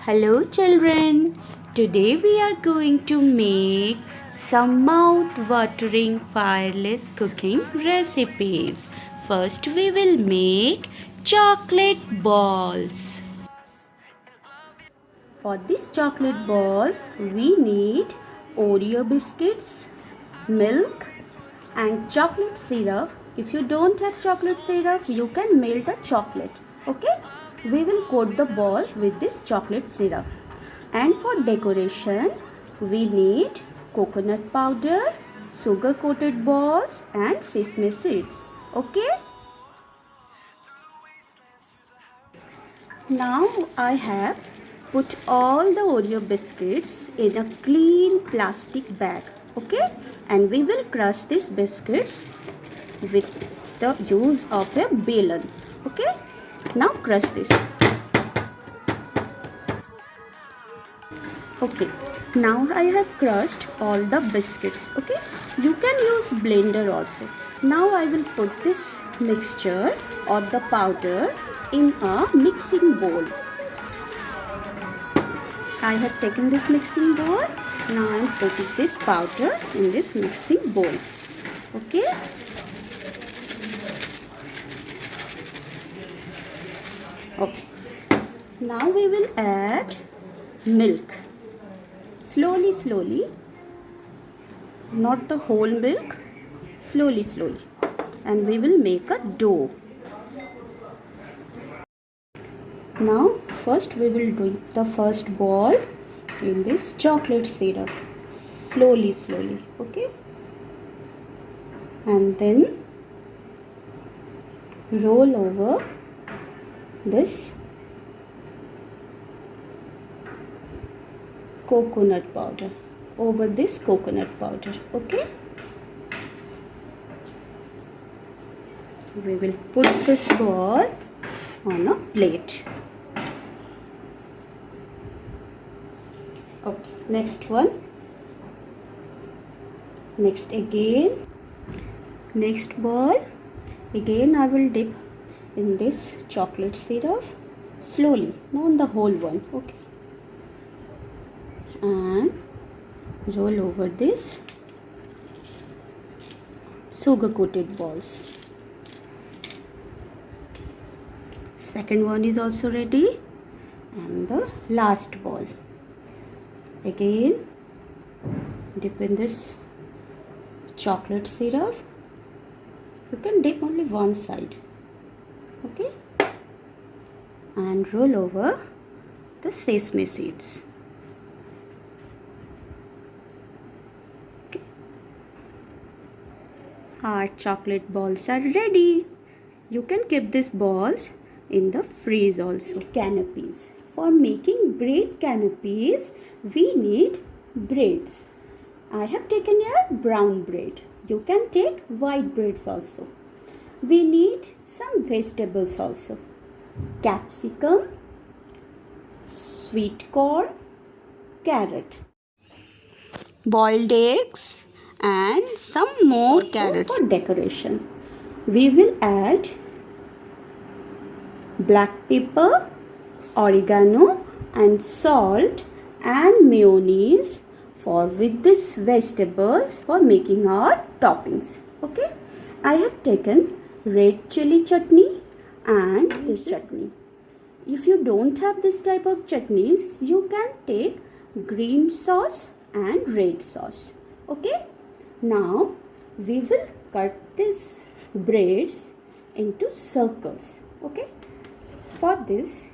Hello children, today we are going to make some mouth-watering fireless cooking recipes. First we will make chocolate balls. For these chocolate balls we need Oreo biscuits, milk and chocolate syrup. If you don't have chocolate syrup, you can melt a chocolate. Okay, we will coat the balls with this chocolate syrup. And for decoration, we need coconut powder, sugar coated balls and sesame seeds. Okay, now I have put all the Oreo biscuits in a clean plastic bag. Okay, and we will crush these biscuits with the use of a balloon. Okay, now crush this. Okay, now I have crushed all the biscuits. Okay, you can use blender also. Now I will put this mixture or the powder in a mixing bowl. I have taken this mixing bowl. Now I am putting this powder in this mixing bowl. Okay. Okay. Now we will add milk. Slowly, not the whole milk. Slowly, and we will make a dough. Now first we will dip the first ball in this chocolate syrup. Slowly, okay, and then roll over this coconut powder, okay. We will put this ball on a plate. Okay, next one, next ball again I will dip in this chocolate syrup slowly, not the whole one, okay, and roll over this sugar coated balls. Second one is also ready, and the last ball again dip in this chocolate syrup. You can dip only one side, okay, and roll over the sesame seeds. Okay. Our chocolate balls are ready. You can keep these balls in the freeze also. Canopies. For making bread canopies, we need breads. I have taken here brown bread. You can take white breads also. We need some vegetables also. Capsicum, sweet corn, carrot, boiled eggs and some more also carrots. For decoration, we will add black pepper, oregano and salt and mayonnaise for with these vegetables for making our toppings. Okay, I have taken red chili chutney and this chutney. If you don't have this type of chutneys, you can take green sauce and red sauce. Okay, now we will cut these breads into circles. Okay, for this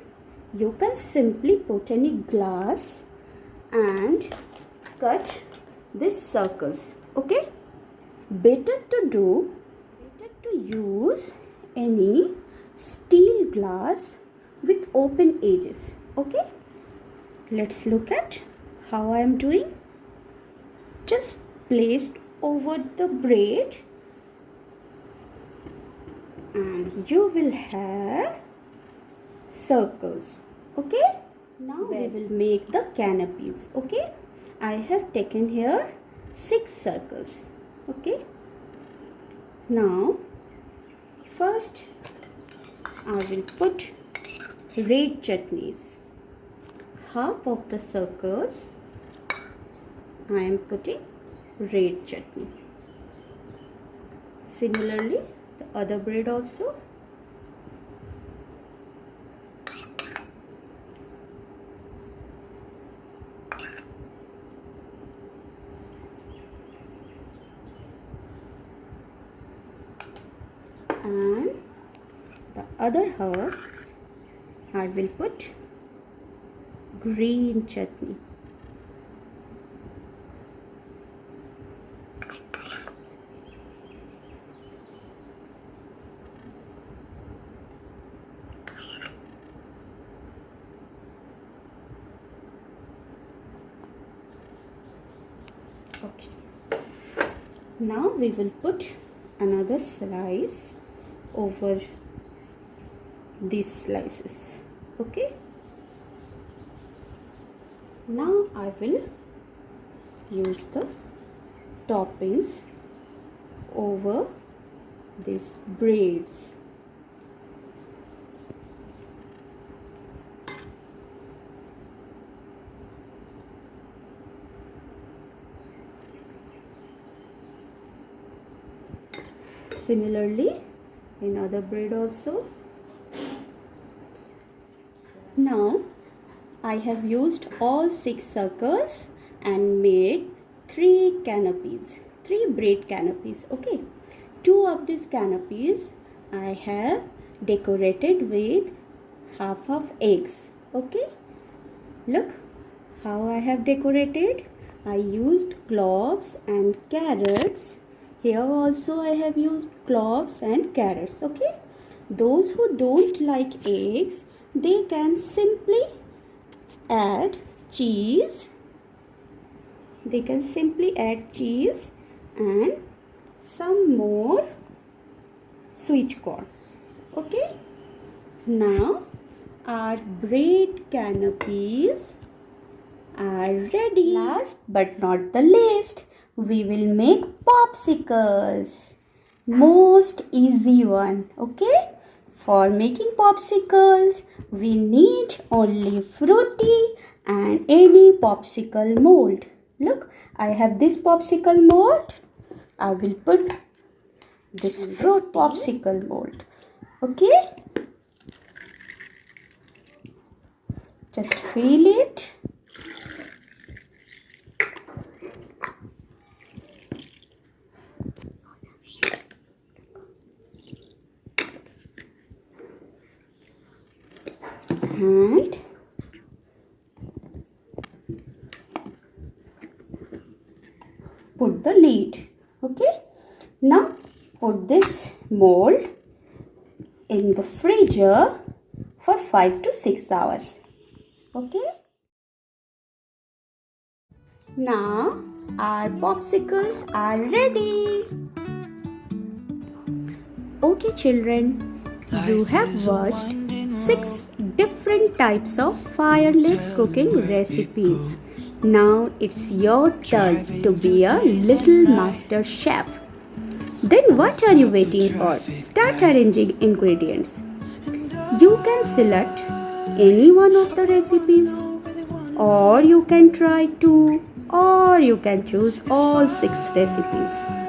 you can simply put any glass and cut these circles. Okay, better to use any steel glass with open edges. Okay, let's look at how I am doing. Just placed over the bread and you will have circles. Okay, now we will make the canopies. Okay, I have taken here 6 circles. Okay, now first I will put red chutneys. half of the circles I am putting red chutney. Similarly, the other bread also. And the other half I will put green chutney. Okay. Now we will put another slice over these slices. Okay. Now I will use the toppings over these breads. Similarly, in other bread also. Now I have used all 6 circles and made 3 canopies, 3 bread canopies. Okay, 2 of these canopies I have decorated with half of eggs. Okay, look how I have decorated. I used cloves and carrots. Here also I have used cloves and carrots. Okay, those who don't like eggs, they can simply add cheese. They can simply add cheese and some more sweet corn. Okay, now our bread canopies are ready. Last but not the least, we will make popsicles. Most easy one. Okay, for making popsicles we need only fruity and any popsicle mold. Look, I have this popsicle mold. I will put this fruit popsicle mold. Okay, just fill it. And put the lid. Okay, now put this mold in the freezer for 5 to 6 hours. Okay, now our popsicles are ready. Okay children, you have watched 6 different types of fireless cooking recipes. Now it's your turn to be a little master chef. Then what are you waiting for? Start arranging ingredients. You can select any one of the recipes, or you can try 2, or you can choose all 6 recipes.